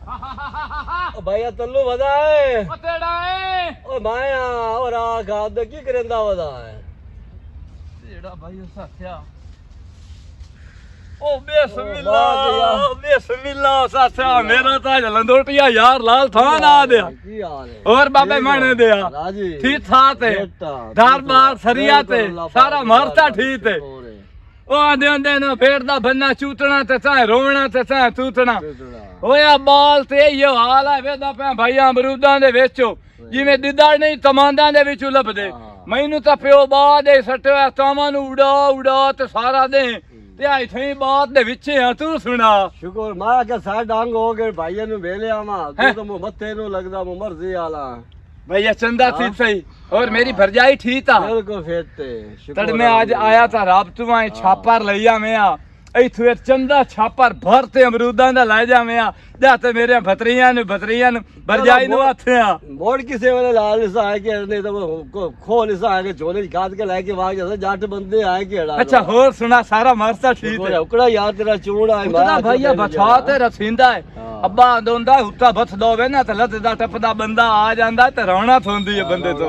ओ भैया तल्लू वदा है ओ तेड़ा है ओ माया और आ दे की करंदा वदा है तेड़ा भाई साथिया ओ बिस्मिल्लाह साथिया मेरा ताज लंदोटिया यार लाल था ना दे की हाल है और बाबे माने दे राजी ठीक था ते दरबार सरिया ते सारा मारता ठीक ते ओ आंदे आंदे ना पेड़ दा बन्ना चूटना ते चाहे रोवना ते चाहे तूटना ओया बाल ते यो हाल है वेदा पे भाईया अमरूदां दे विचो जिवें दिदाड़ नहीं तमांदां दे विचों लभदे मैनू तां प्यो बाद दे सटया तावां नू उड़ा उड़ा ते सारा दे ते आई थई बात दे विच आ तू सुना शुक्र माया के साथ डांग हो गए भाईया नू वेले आवा तू तो मु मथे नू लगदा मु मर्जी आला भैया चंदा थी सही और मेरी भरजाई ठीक था बिल्कुल फेटते तड़ मैं आज आया था राबतू में छापर लिया मैं इथु चंदा छापर भरते अमरूदां दा लै जा मैं जाते मेरे भतरियां नु भरजाई नु हथ आ मोड़ किसे वाले लाल सा है के नहीं तो खोल सा है के झोले काट के लेके भाग जैसे जाट बंदे आए के अच्छा होर सुना सारा मरसा ठीक है उकड़ा यार तेरा चूड़ा है उतना भैया बचा ते रसींदा है अब्बा दोंदा हुत्ता बथ दोवे ना ते लतदा टपदा बंदा आ जांदा ते रोना थोंदी है बंदे तो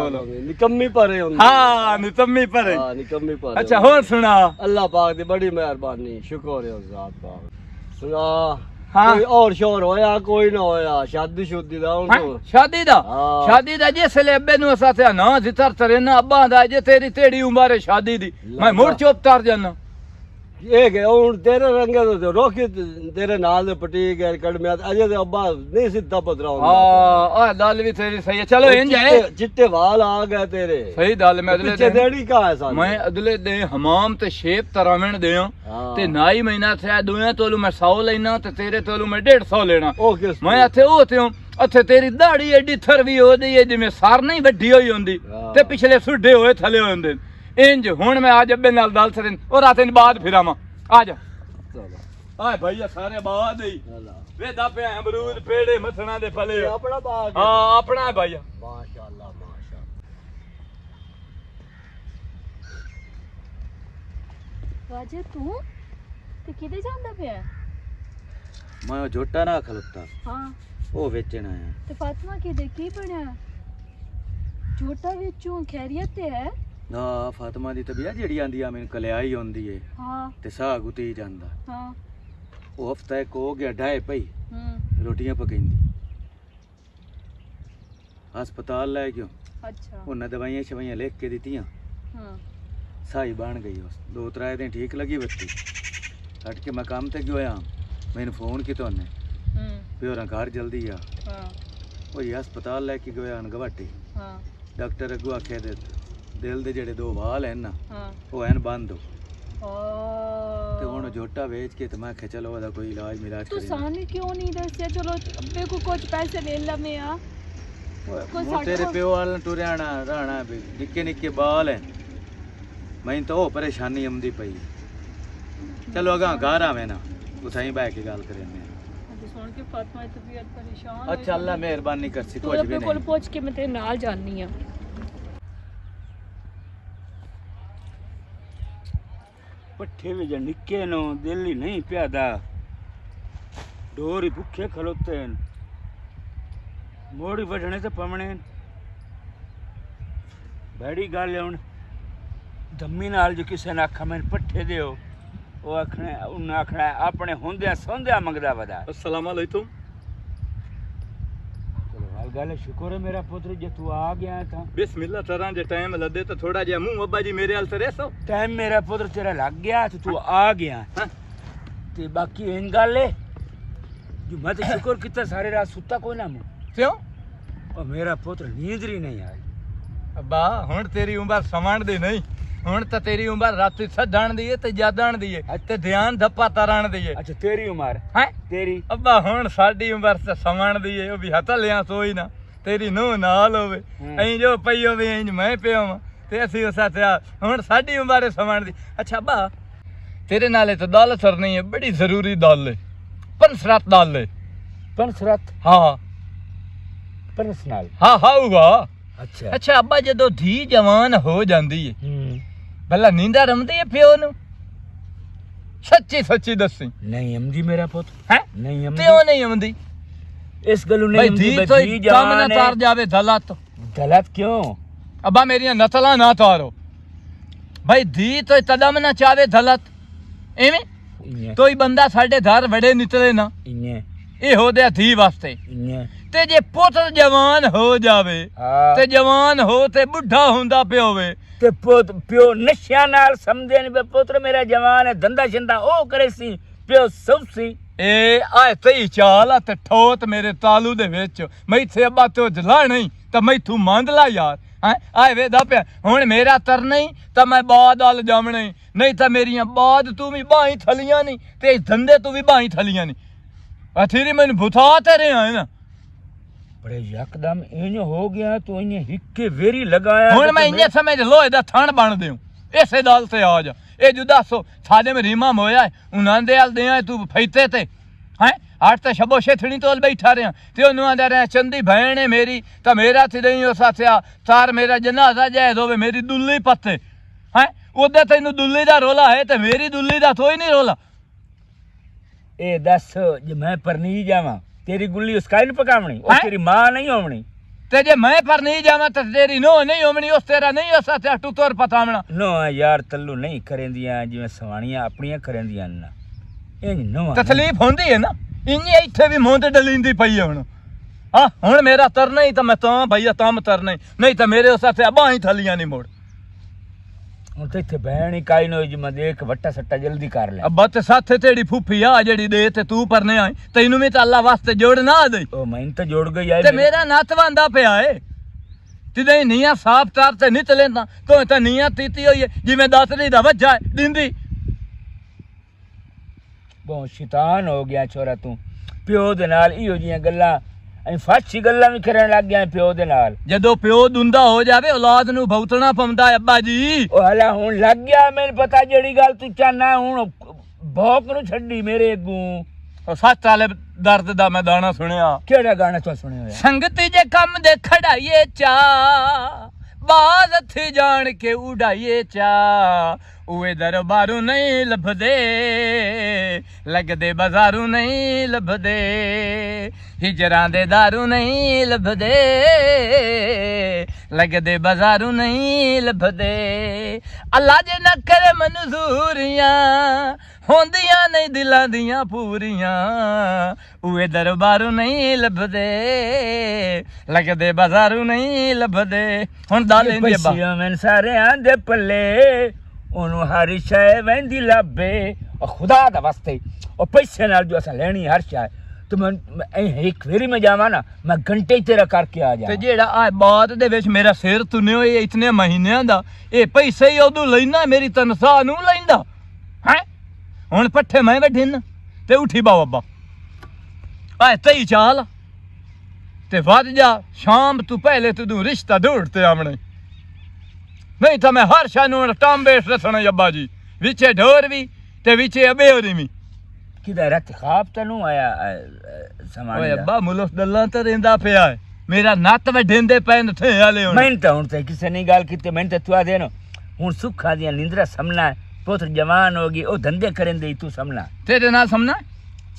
निकम्मी परे हुंदी हां निकम्मी परे हां निकम्मी परे अच्छा होर सुना अल्लाह पाक दी बड़ी मेहरबानी शुक्र है उस जात पाक सुना हाँ कोई और शोर होया कोई ना होया शादी शुदी दा शादी दा जिसले अब्बे नु असा थे ना जितर तरे ना अब्बा दा जे तेरी तेड़ी उम्र है शादी दी मैं मुड़ चुप तार जाना ये के हुन तेरे रंगे तो रोकी तेरे नाल दे पटी गए कड़ में अजे ते अब्बा नहीं सीधा पतरा हुंदा हां आ दाल भी तेरी सही है चलो इन जाए चिट्टे वाल आ गए तेरे सही दाल में अगले पीछे देड़ी का है सा मैं अगले दे हमाम ते शेप तरावण देओ ते नाई महीना थे दुनिया तोलू मैं 100 लेना ते तेरे तोलू मैं 150 लेना मैं अथे ओ ते अथे तेरी दाढ़ी एडी थरवी हो दी है जिवें सार नहीं वड्डी होई हुंदी ते पिछले सुड्डे होए थले हुंदे इंज हुन मैं आज अब्बे नाल दाल सरेन और रात इन बाद फिरावा आ जा चलो आए भैया सारे बाद ही वेदा पे अमरूद पेड़े मथना दे फले अपना बाग हां अपना है भैया माशाल्लाह माशाल्लाह राजे तू ते किदे जांदा पिया मैं झोटा ना खलोता हां ओ बेचना है ते फातिमा किदे की पढ़या झोटा विचों खैरियत ते है ना फातिमा दी तबीयत जेड़ी आंदी आ मैनू कलियाई होंदी है हां ते साह गुती जांदा हां ओ हफ्ता एक हो गया ढाई पई रोटियां पकैंदी हस्पताल ले गयो अच्छा उन्हें दवाइयां शवाइयां लिख के दित्तियां साही बन गई उस 2-3 दिन ठीक लगी बत्ती हट के मैं काम ते गया मैंने फोन किया उन्हें प्योरा घर जल्दी आ वही हस्पताल लेके गया गवाटी डॉक्टर अगू आखे दिल दे जेड़े 2 वाल हैं ना वो हैं बंद हो ते हुण झोटा बेच के ते मैं आखे चलो ओदा कोई इलाज मिलाज तू सानू क्यों नहीं दस्या चलो अब्बे को कुछ पैसे ले ला मैं आ तेरे प्यो वाल टुरियाना रहना निक्के निक्के बाल हैं मैं तो वो परेशानी आमदी पई चलो अगा घर आवे ना उठाई बैठ के गल करें सुन के फातिमा की तबीयत परेशान अच्छा अल्लाह मेहरबानी करसी कुछ भी नहीं कोल पहुंच के मैं तेरे नाल जानी आ पट्ठे में जो निक्के नो दिल ही नहीं प्यादा डोरी भुखे खलोते हैं मोड़ी बढ़ने से पवने बड़ी गल हूँ धम्मी नाल जो किसी ने आखा मैंने पट्ठे दो वो आखने उन्हें आखना अपने होंदे सोंदे मंगदा वदा अस्सलाम वालेकुम चलो हाल गल शुक्र है मेरा पुत्र जे तू आ गया था बिस्मिल्लाह तरह जे टाइम लदे तो थोड़ा जिहा मुंह अब्बा जी मेरे हाल से सो टाइम मेरा पुत्र तेरा लग गया तो तू आ गया ते बाकी इन गल है जो मैं तो शुक्र कितना सारे रात सुता कोई ना मुंह क्यों और मेरा पुत्र नींद ही नहीं आई अब्बा हुण तेरी उम्र समण दी नहीं हुण तो तेरी उम्र राती सदण दी है ते जादण दी है ते ध्यान धप्पा तरन दी है अच्छा तेरी उम्र है तेरी अब्बा हुण साडी उम्र ते समण दी है ओ भी हथ लिया सोई ना तेरी नूह नाल होवे ऐं जो पई होवे इंज मैं पियो ते असी उस हत्या हुण साडी उम्र समण दी अच्छा अब्बा तेरे नाले तो दाल सरनी है बड़ी जरूरी दाल है पंसरत दाल है पंसरत हाँ पंसनाल हाँ हाऊगा अच्छा अच्छा अब्बा जदों धी जवान हो जांदी है भला नींदा रमदी है प्यो नू सच्ची सच्ची दसी नहीं आमदी मेरा पुत्र है नहीं आमदी क्यों नहीं आमदी इस गलू भाई नहीं धी हुंदी तो धी काम न जवान तार है। जावे दलत गलत क्यों? अब्बा मेरी नस्ल ना तारो भाई धी तो तदम न चावे दलत एवें इन्ने कोई बंदा साडे घर वड़े निकले ना इन्ने ये हो दे धी वास्ते इन्ने ते जे पुत्र जवान हो जावे हाँ ते जवान हो ते बुढ़ा हुंदा पियो वे ते प्यो नशा नाल समझे नहीं पुत्र मेरा जवान है धंधा शंदा ओ करे सी प्यो सब सी ए आए तई चाल आ ते ठोत मेरे तालू दे विच मैथे अब्बा तो जला नहीं ते मैथू मंद ला यार हैं आए वेदा पे हुन मेरा तर नहीं ते मैं बाद आल जामणे नहीं ते मेरियां बाद तू भी बाहीं थलियां नहीं ते इस धंधे तू भी बाहीं थलियां नहीं अथीरी मैनू भुथा ते रहे हैं ना बड़े यकदम इंज हो गया तो इन्हें हिक्के वेरी लगाया हुन मैं इन्ने समझ लोहे दा थान बन देऊं इसे दल ते आ जा ए जो दसो साडे में रीमा मोया है उन्हां दे हल दे तू फैते ते हैं आज तो शबो शेथणी तोल बैठा रहा ते ओनू आंदा रहा चंदी भैन है मेरी तो मेरा थी नहीं हो साथिया तार मेरा जनाजा जायद होवे मेरी दुल्ली पत्ते हैं ओदे तैनू दुल्ली दा रोला है ते मेरी दुल्ली दा कोई नहीं रोला ए दस जे मैं परनी जावा तेरी गुल्ली उसका ही पकावनी और हैं? तेरी मां नहीं होवनी ते जे मैं पर नहीं जावा तो तेरी नो नहीं होमनी उस तेरा नहीं हो साथिया तू तोर पतावना नो यार तल्लू नहीं करेंदियां जिवें सवाणियां अपनियां करेंदियां ना इंज नो तकलीफ होंदी है ना इन्नी इत्थे भी मुंह ते डलींदी पई है हुण हाँ हुण मेरा तरना ही तो मैं तां भैया तां तरना ही नहीं तो मेरे उस साथे बाहीं थलियां नहीं मोड़ ਹੁਣ ਤੇ ਇੱਥੇ ਬਹਿਣ ਹੀ ਕਾਈ ਨੋ ਜੀ ਮੈਂ ਦੇਖ ਵੱਟਾ ਸੱਟਾ ਜਲਦੀ ਕਰ ਲੈ ਅੱਬਾ ਤੇ ਸਾਥੇ ਤੇਰੀ ਫੁੱਫੀ ਆ ਜਿਹੜੀ ਦੇ ਤੇ ਤੂੰ ਪਰਨੇ ਆਈ ਤੈਨੂੰ ਵੀ ਤਾਂ ਅੱਲਾ ਵਾਸਤੇ ਜੋੜ ਨਾ ਦੇ ਉਹ ਮੈਨੂੰ ਤਾਂ ਜੋੜ ਗਈ ਆਏ ਤੇ ਮੇਰਾ ਨੱਤ ਵੰਦਾ ਪਿਆ ਏ ਤਿਦੇ ਨੀਆਂ ਸਾਫ ਤਾਰ ਤੇ ਨਿਤਲੇ ਤਾਂ ਤਾਂ ਨੀਆਂ ਤੀਤੀ ਹੋਈ ਏ ਜਿਵੇਂ ਦਾਤਰੀ ਦਾ ਵੱਜਾ ਏ, ਦਿੰਦੀ ਬਹੁਤ ਸ਼ੈਤਾਨ ਹੋ ਗਿਆ ਛੋਰਾ ਤੂੰ ਪਿਓ ਦੇ ਨਾਲ ਇਹੋ ਜੀਆਂ ਗੱਲਾਂ ਐ ਫਾਸ਼ੀ ਗੱਲਾਂ ਵੀ ਕਰਨ ਲੱਗ ਗਿਆ ਪਿਓ ਦੇ ਨਾਲ ਜਦੋਂ ਪਿਓ ਦੁੰਦਾ ਹੋ ਜਾਵੇ ਔਲਾਦ ਨੂੰ ਭੁਗਤਣਾ ਪਉਂਦਾ ਏ ਅੱਬਾ ਜੀ ਉਹ ਹਲਾ ਹੁਣ ਲੱਗ ਗਿਆ ਮੈਨੂੰ ਪਤਾ ਜਿਹੜੀ ਗੱਲ ਤੂੰ ਚਾਹਨਾ ਹੁਣ ਭੌਕ ਨੂੰ ਛੱਡੀ ਮੇਰੇ ਅੱਗੋਂ ਉਹ ਸੱਚ ਵਾਲੇ ਦਰਦ ਦਾ ਮੈਂ ਦਾਣਾ ਸੁਣਿਆ ਕਿਹੜਾ ਗਾਣਾ ਤੂੰ ਸੁਣਿਆ ਹੋਇਆ ਸੰਗਤੀ ਜੇ ਕੰਮ ਦੇ ਖੜਾਈਏ ਚਾ ਬਾਜ਼ ਹੱਥ ਜਾਣ ਕੇ ਉਡਾਈਏ ਚਾ ਉਏ ਦਰਬਾਰੂ ਨਹੀਂ ਲੱਭਦੇ ਲੱਗਦੇ ਬਾਜ਼ਾਰੂ ਨਹੀਂ ਲੱਭਦੇ ਹਿਜਰਾਂ ਦੇ ਦਾਰੂ ਨਹੀਂ ਲੱਭਦੇ ਲੱਗਦੇ ਬਾਜ਼ਾਰੂ ਨਹੀਂ ਲੱਭਦੇ ਅੱਲਾ ਜੇ ਨਾ ਕਰੇ ਮਨਜ਼ੂਰੀਆਂ ਹੁੰਦੀਆਂ ਨਹੀਂ ਦਿਲਾਂ ਦੀਆਂ ਪੂਰੀਆਂ ਉਏ ਦਰਬਾਰੂ ਨਹੀਂ ਲੱਭਦੇ ਲੱਗਦੇ ਬਾਜ਼ਾਰੂ ਨਹੀਂ ਲੱਭਦੇ ਹੁਣ ਦਾ ਲੈਂਦੇ ਅੱਬਾ ਮੈਂ ਸਾਰਿਆਂ ਦੇ ਪੱਲੇ ਉਹਨੂੰ ਹਰ ਸ਼ੈ ਵੈਂਦੀ ਲੱਭੇ ਉਹ ਖੁਦਾ ਦਾ ਵਾਸਤੇ ਉਹ ਪੈਸੇ ਨਾਲ ਜੋ ਅਸਾਂ ਲੈਣੀ ਹਰ ਸ਼ੈ ਤੇ ਮੈਂ ਇੱਕ ਫੇਰੀ ਮੈਂ ਜਾਵਾਂ ਨਾ ਮੈਂ ਘੰਟੇ ਤੇਰਾ ਕਰਕੇ ਆ ਜਾ ਤੇ ਜਿਹੜਾ ਆ ਬਾਤ ਦੇ ਵਿੱਚ ਮੇਰਾ ਸਿਰ ਤੁਨੇ ਹੋਏ ਇਤਨੇ ਮਹੀਨਿਆਂ ਦਾ ਇਹ ਪੈਸੇ ਹੀ ਉਦੋਂ ਲੈਣਾ ਮੇਰੀ ਤਨਖਾਹ ਨੂੰ ਲੈਂਦਾ ਹੈ ਹੁਣ ਪੱਠੇ ਮੈਂ ਵੱਢਿਨ ਤੇ ਉਠੀ ਬਾਬਾ ਆ ਤਈ ਚਾਲ ਤੇ ਵੱਧ ਜਾ ਸ਼ਾਮ ਤੂੰ ਪਹਿਲੇ ਤੂੰ ਰਿਸ਼ਤਾ ਢੂੰਡ ਤੇ ਆਵਣੇ ਨਹੀਂ ਤਾਂ ਮੈਂ ਹਰ ਸ਼ਾ ਨੂੰ ਟਾਂਬੇ ਰਸਣਾ ਅੱਬਾ ਜੀ ਵਿੱਚੇ ਢੋਰ ਵੀ ਤੇ ਵਿੱਚੇ ਅਬੇ ਹੋਰੀ ਵੀ ਕਿਦਾ ਰਾਤ ਖਾਬ ਤੈਨੂੰ ਆਇਆ ਸਮਾਨ ਓਏ ਅੱਬਾ ਮੁਲਕ ਦੱਲਾਂ ਤੇ ਰਹਿੰਦਾ ਪਿਆ ਹੈ ਮੇਰਾ ਨੱਤ ਵੱਢਿੰਦੇ ਪੈ ਨਥੇ ਵਾਲੇ ਹੁਣ ਮੈਂ ਤਾਂ ਹੁਣ ਤੇ ਕਿਸੇ ਨੇ ਗੱਲ ਕੀਤੀ ਮੈਂ ਤਾਂ ਤੂੰ ਆ ਦੇਣ ਹੁਣ ਸੁੱਖਾ ਦੀਆਂ ਨਿੰਦਰਾ ਸਮਨਾ ਪੁੱਤਰ ਜਵਾਨ ਹੋ ਗਈ ਉਹ ਧੰਦੇ ਕਰਨ ਦੇ ਤੂੰ ਸਮਨਾ ਤੇਰੇ ਨਾਲ ਸਮਨਾ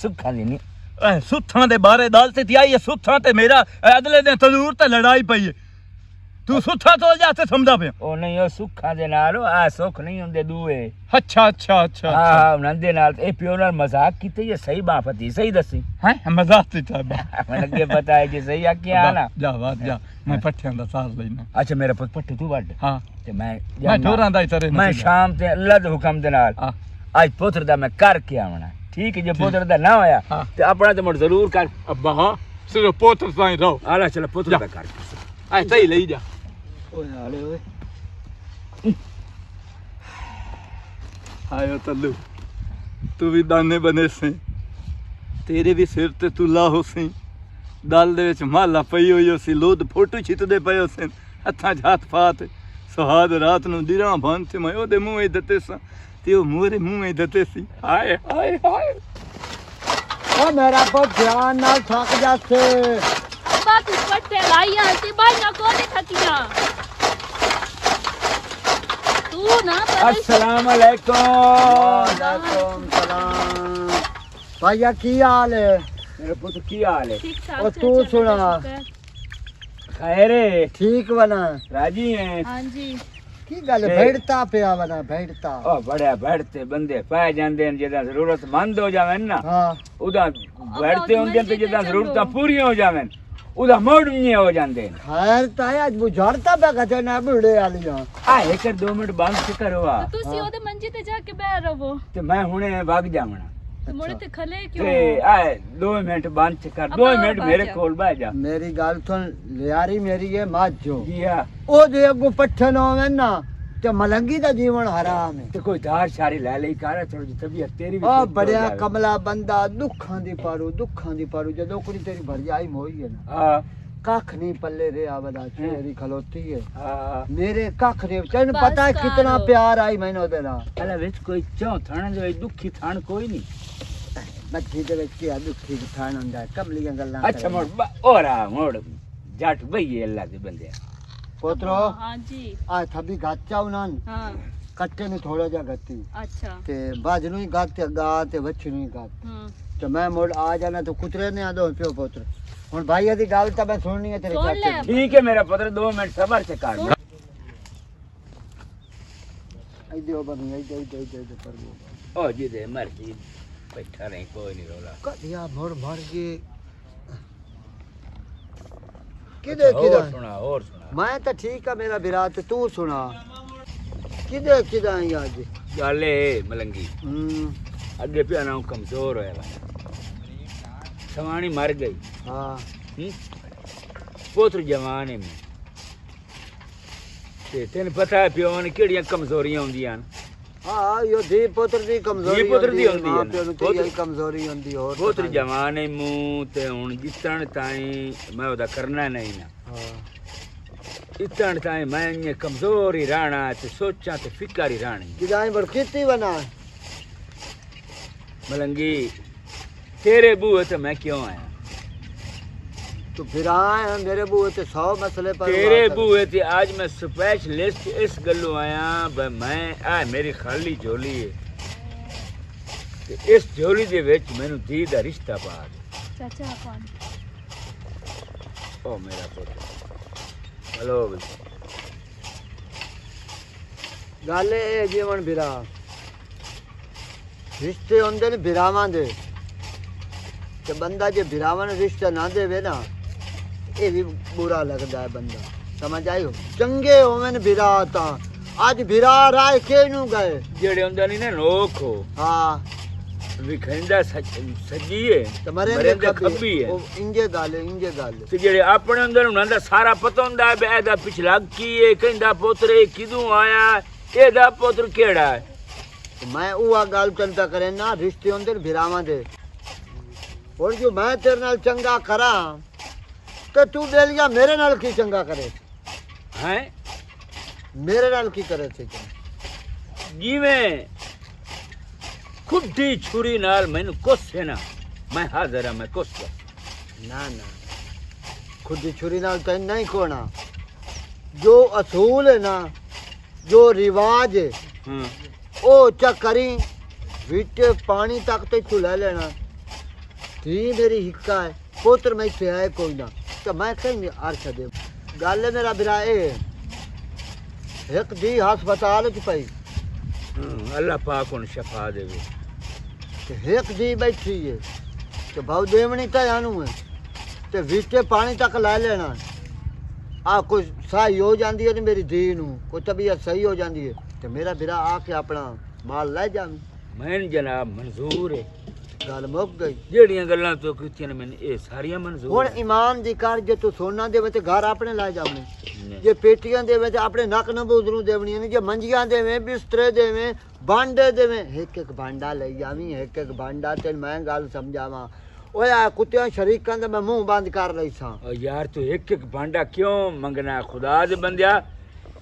ਸੁੱਖਾ ਦੀ ਨਹੀਂ ਸੁੱਥਾਂ ਦੇ ਬਾਰੇ ਅਦਾਲਤ ਤੇ ਆਈ ਹੈ ਸੁੱਥਾਂ ਤੇ ਮੇਰਾ ਅਦਲੇ ਦੇ ਤਲੂਰ ਤੇ ਲੜਾਈ ਪਈ ਹੈ ਤੂੰ ਸੁੱਥਾਂ ਤੋਂ ਜਾ ਤੇ ਸਮਝਦਾ ਪਿਆ ਉਹ ਨਹੀਂ ਉਹ ਸੁੱਖਾਂ ਦੇ ਨਾਲ ਆ ਸੁੱਖ ਨਹੀਂ ਹੁੰਦੇ ਦੂਏ ਅੱਛਾ ਅੱਛਾ ਅੱਛਾ ਹਾਂ ਉਹਨਾਂ ਦੇ ਨਾਲ ਇਹ ਪਿਓ ਨਾਲ ਮਜ਼ਾਕ ਕੀਤੀ ਇਹ ਸਹੀ ਬਾਪਤੀ ਸਹੀ ਦੱਸੀ ਹੈ ਮਜ਼ਾਕ ਤੇ ਚਾਬਾ ਮੈਨੂੰ ਅੱਗੇ ਪਤਾ ਹੈ ਕਿ ਸਹੀ ਆ ਕਿਆ ਨਾ ਜਾ ਬਾਤ ਜਾ ਮੈਂ ਪੱਠਿਆਂ ਦਾ ਸਾਥ ਲੈਣਾ ਅੱਛਾ ਮੇਰਾ ਪੁੱਤ ਪੱਠੇ ਤੂੰ ਵੱਢ ਹਾਂ ਤੇ ਮੈਂ ਠੋਰਾਂ ਦਾ ਹੀ ਤਰੇ ਮੈਂ ਸ਼ਾਮ ਤੇ ਅੱਲਾ ਦੇ ਹੁਕਮ ਦੇ ਨਾਲ ਅੱਜ ਪੁੱਤਰ ਦਾ ਮੈਂ ਕਰਕੇ ਆਵਣਾ ਠੀਕ ਹੈ ਜੇ ਪੁੱਤਰ ਦਾ ਨਾ ਹੋਇਆ ਤੇ ਆਪਣਾ ਤੇ ਮੁੜ ਜ਼ਰੂਰ ਕਰ ਅੱਬਾ ਹਾਂ ਸਿਰਫ ਪੁੱਤਰ ਤਾਂ ਹੀ ਰਹੋ ਆਲਾ ਚਲ ਪੁੱਤਰ ਦਾ ਕਰ ਐ ਸਹੀ ਲਈ ਜਾ ਓਏ ਹਾਲੇ ਓਏ ਆਇਓ ਤੱਲੂ ਤੂੰ ਵੀ ਦਾਨੇ ਬਨੇ ਸੀ ਤੇਰੇ ਵੀ ਸਿਰ ਤੇ ਤੂੰ ਲਾਹੋ ਸੀ ਦਲ ਦੇ ਵਿੱਚ ਮਾਲਾ ਪਈ ਹੋਈ ਸੀ ਲੋਧ ਫੋਟੋ ਛਿੱਤਦੇ ਪਏ ਸੀ ਹੱਥਾਂ 'ਚ ਹੱਥ ਫਾਤ ਸੁਹਾਗ ਰਾਤ ਨੂੰ ਦਿਰਾਂ ਬੰਨ ਤੇ ਮੈਂ ਉਹਦੇ ਮੂੰਹ 'ਚ ਦਿੱਤੇ ਸਾਂ ਤੇ ਉਹ ਮੂਹਰੇ ਮੂੰਹ 'ਚ ਦਿੱਤੇ ਸੀ ਹਾਏ ਹਾਏ ਹਾਏ ਓ ਮੇਰਾ ਪੁੱਤ ਧਿਆਨ ਨਾਲ ਥੱਕ ਜਾਸੇ ਅੱਬਾ ਤੂੰ ਪੱਟੇ ਲਾਈਆਂ ਤੇ ਬਾਈਆਂ ਕੋਲ ਥੱਕੀਆਂ ਤੂੰ ਨਾ अस्सलाम वालेकुम वालेकुम सलाम भैया की हाल है मेरे पुत्र की हाल है? ठीक और ठाक तू चाचा, सुना? शुक्र। खैर है? ठीक बना राजी हैं? हाँ जी। की गल ते- बैठता पिया बना बैठता ओ बड़े बैठते बंदे पै जांदे ने जेदा जरूरतमंद हो जावे ना हाँ उदा बैठते होंदे ते जेदा चलो। जरूरतां पूरी हो जावे उदा मोड़ नहीं हो जांदे ने। खैर ताया आज बुझारता पे कथे ना बुढ़े वालियां आ एक 2 मिनट बंद से करो आ तो तुसी ओदे मंजी ते जाके बैठ रहो ते मैं हुणे भाग जावना तो मोड़े ते खले क्यों? ते आ 2 मिनट बंद से कर 2 मिनट मेरे कोल बैठ जा मेरी गल सुन लियारी मेरी ये माजो जी हां ओ जे अगो पट्ठे ना होवे ना ते मलंगी दा जीवन हराम है ते कोई धार शारी ले ले कर थोड़ी जी तबीयत तेरी भी आ ठीक हो बड़िया जावे। कमला बंदा दुखां दी पारू जदों कुड़ी तेरी भरजाई मोई है ना हां कख नहीं पल्ले रे आवदा तेरी खलोती है हां मेरे कख नहीं तेन बस पता है कितना करो। प्यार आई मैंने ओदे नाल अला विच कोई चौ थाने जो दुखी थान कोई नहीं बच्ची दे विच की दुखी थान हुंदा है कमलियां गल्लां अच्छा मोड़ ओरा मोड़ जट भई अल्लाह दे बंदे पोतरो हाँ जी। आ थबी गाचा उनान हाँ कट्टे ने थोड़ा जा गत्ती अच्छा। ते बाजनू ही गाते गा ते वछनू ही गात तो मैं मोड़ आ जाना तो कुतरे ने आदो पियो पुत्र हुन भाई दी गल ता मैं सुननी है तेरे सुन चाचे ले। दी। ठीक है मेरा पुत्र 2 मिनट सबर से काट आई दियो बनी आई दे पर ओ जी दे मर्जी बैठा नहीं कोई नहीं रोला कदिया मोड़ मर गए किदे किदा और सुना मैं तो ठीक है मेरा विराट तू सुना किदे किदा आई आज गाले मलंगी अगे पिया ना कमजोर होया सवानी मर गई हां पुत्र जवान है ते तेन पता है पियो ने केड़ियां कमजोरियां होंदियां हां यो धी पुत्र दी कमजोरी धी पुत्र दी होंदी है मां ना। प्यो नु ते यही कमजोरी होंदी और पुत्र जवान है मुंह ते हुन जितण ताई मैं ओदा करना नहीं ना हां इतण ताई मैं ये कमजोर ही रहना ते सोचा ते फिकर ही रहनी किदाई बड़ खेती बना मलंगी तेरे बूहे ते मैं क्यों आया तो फिर आए मेरे बुए ते 100 मसले पर तेरे बूहे ते आज मैं स्पेशलिस्ट इस गल्लों आया ब मैं आ मेरी खाली झोली है ते इस झोली दे विच मैनू धी दा रिश्ता पा दे चाचा कौन? ओ मेरा पुत्र हेलो गल ए जीवन बिरा रिश्ते होंदे ने बिरावां दे ते बंदा जे बिरावां ने रिश्ता ना देवे ना ये भी बुरा लगता है बंदा समझ आयो चंगे होवन बिरा ता आज बिरा राय के नु गए जेड़े हुंदा नहीं ना लोक हो हाँ विखंदा सजी है तुम्हारे मरेंदा खब्बी है इंजे गल ते जेड़े अपने अंदर हुंदा दा सारा पता हुंदा है एदा पिछला की है कहंदा पुत्र किदू आया एदा पुत्र केड़ा है मैं उहा गल चलता करे ना रिश्ते होंदे ने बिरावां दे और जो मैं तेरे नाल चंगा करा तो तू बेलिया मेरे नाल की चंगा करे हैं मेरे नाल की करे थे जिवें खुदी छुरी नाल मैनू कोसे ना मैं हाजिर हां मैं कोस ना ना खुद दी छुरी नाल तैन नहीं कोना जो असूल है ना जो रिवाज है हां ओ चक करी विच पानी तक ते तू ले लेना धी मेरी हिक्का है पुत्र में से है कोई ना तो मैं कहीं अर्श दे गल है मेरा बिरा ए एक धी हस्पताल च पई अल्लाह पाक उन शफा देवे ते एक धी बैठी है तो भाव देवनी तो आनू है ते विच पानी तक ला लेना आ कोई सही हो जाती है मेरी धी नू कोई तबीयत सही हो जाती है तो मेरा बिरा आके अपना माल ले जावी मैन जनाब मंजूर है गल मुक गई जेड़ियां गल्लां तो कीतियां ने मैंने ए सारियां मंजूर हुण है। ईमान दी कर जे तू सोना देवे ते घर अपने ला जावने जे पेटियां देवे ते अपने नक नबूदरू देवनियां ने जे मंजियां देवे बिस्तरे देवे भांडे देवे एक एक भांडा ले जावी एक एक भांडा ते मैं गल समझावां ओए आ कुत्तियां शरीकां दे मैं मुंह बंद कर लई सां और यार तू एक एक भांडा क्यों मंगना खुदा दे बंदिया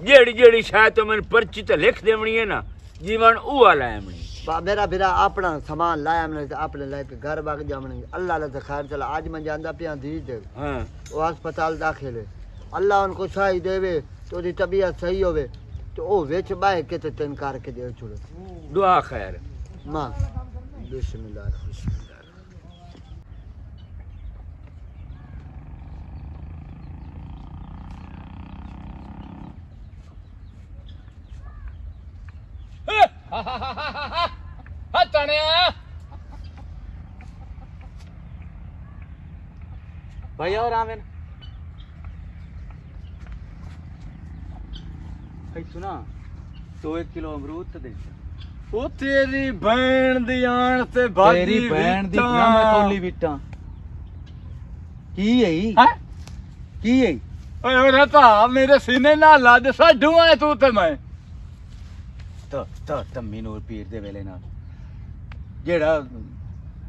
जेड़ी जेड़ी शायद तो मैंने पर्ची तो लिख देवनी है ना जीवन उहा लायमनी मेरा बिरा अपना सामान लाया मैंने ते अपने लेके घर भाग जावने अल्लाह ला ते खैर चला आज मैं जांदा पिया धी दे हां वो अस्पताल दाखिल है अल्लाह उनको सही देवे तो ओदी तबीयत सही होवे तो ओ विच बाहे के ते तन करके दे छोड़े दुआ खैर मां बिस्मिल्लाह ਤਣਿਆ ਭਾਈ और आवेन भाई सुना 2-1 किलो अमरूद तो दे ਉਹ ਤੇਰੀ ਭੈਣ ਦੀ ਆਣ ਤੇ ਬਾਦੀ तेरी भैन दी ना मैं कोली बिटा की है ਹੈ की है ਓਏ ਉਹ ਰਤਾ ਮੇਰੇ ਸੀਨੇ ਨਾਲ ਲੱਦ ਸਾਡੂ ਆਏ ਤੂੰ ਤੇ ਮੈਂ तो तम्मी नूर पीर दे वेले नाल जेड़ा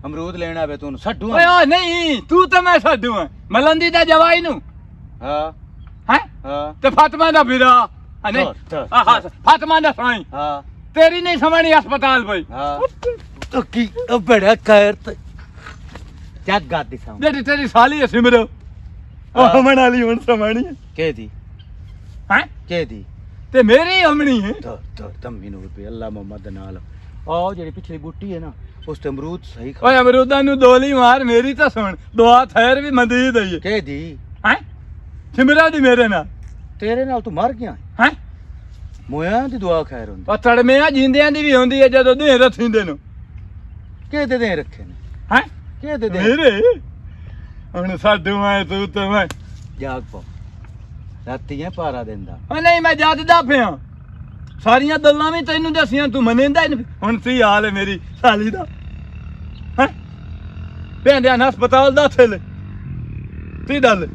अमरूद लेना आवे तू सड्डू ਓਏ ਉਹ ਨਹੀਂ ਤੂੰ ਤੇ ਮੈਂ ਸਾਡੂ ਆ ਮਲੰਦੀ ਦਾ ਜਵਾਈ ਨੂੰ हां ਹੈ हां ਤੇ ਫਾਤਮਾ ਦਾ ਵੀਰਾ ਅਨੇ ਧਰ। ਆਹ ਫਾਤਮਾ ਦਾ ਸਾਈਂ हां ਤੇਰੀ ਨਹੀਂ ਸਮਝਣੀ ਹਸਪਤਾਲ ਪਈ हां तो की बड़ा खैर क्या गादी साम ਜਿਹੜੀ ਤੇਰੀ ਸਾਲੀ ਹੈ ਸਿਮਰੋ ਉਹ ਮਣ ਵਾਲੀ ਹੁਣ ਸਮਝਣੀ के दी ਹੈ के दी ਤੇ ਮੇਰੀ ਹਮਣੀ ਹੈ तो तम्मी नूर पे अल्लाह मोहम्मद नाल आओ जेड़ी पिछली बूटी है ना उस ते अमरूद सही खा ਓਏ ਅਮਰੂਦਾਂ ਨੂੰ ਦੋਲੀ ਮਾਰ ਮੇਰੀ ਤਾਂ ਸੁਣ ਦੁਆ ਥੈਰ ਵੀ ਮੰਦੀ ਦਈ के दी ਹੈ ਸਿਮਰਾ ਦੀ ਮੇਰੇ ਨਾਲ तेरे नाल तू मर गया ਹੈ मोया दी दुआ खैर हुंदी ਉਹ ਤੜਮਿਆਂ ਜਿੰਦਿਆਂ ਦੀ ਵੀ ਹੁੰਦੀ ਹੈ ਜਦੋਂ ਦੇ ਰਥਿੰਦੇ ਨੂੰ के दे रखे ने ਹੈ के दे ਮੇਰੇ ਹੁਣ ਸਾਡੂ ਆਏ ਤੂੰ ਤੇ ਮੈਂ जाग पो राती है पारा देंदा ਓ ਨਹੀਂ ਮੈਂ ਜੱਜਦਾ ਪਿਆ ਸਾਰੀਆਂ ਗੱਲਾਂ ਵੀ ਤੈਨੂੰ ਦੱਸੀਆਂ ਤੂੰ ਮੰਨੇਂਦਾ ਹੀ ਨਹੀਂ ਹੁਣ ਕੀ ਹਾਲ ਹੈ ਮੇਰੀ ਸਾਲੀ ਦਾ ਹੈ ਭੈਂਦਿਆਂ ਨਾਲ ਹਸਪਤਾਲ ਦਾ ਥੇਲੇ ਤੀ ਦਲ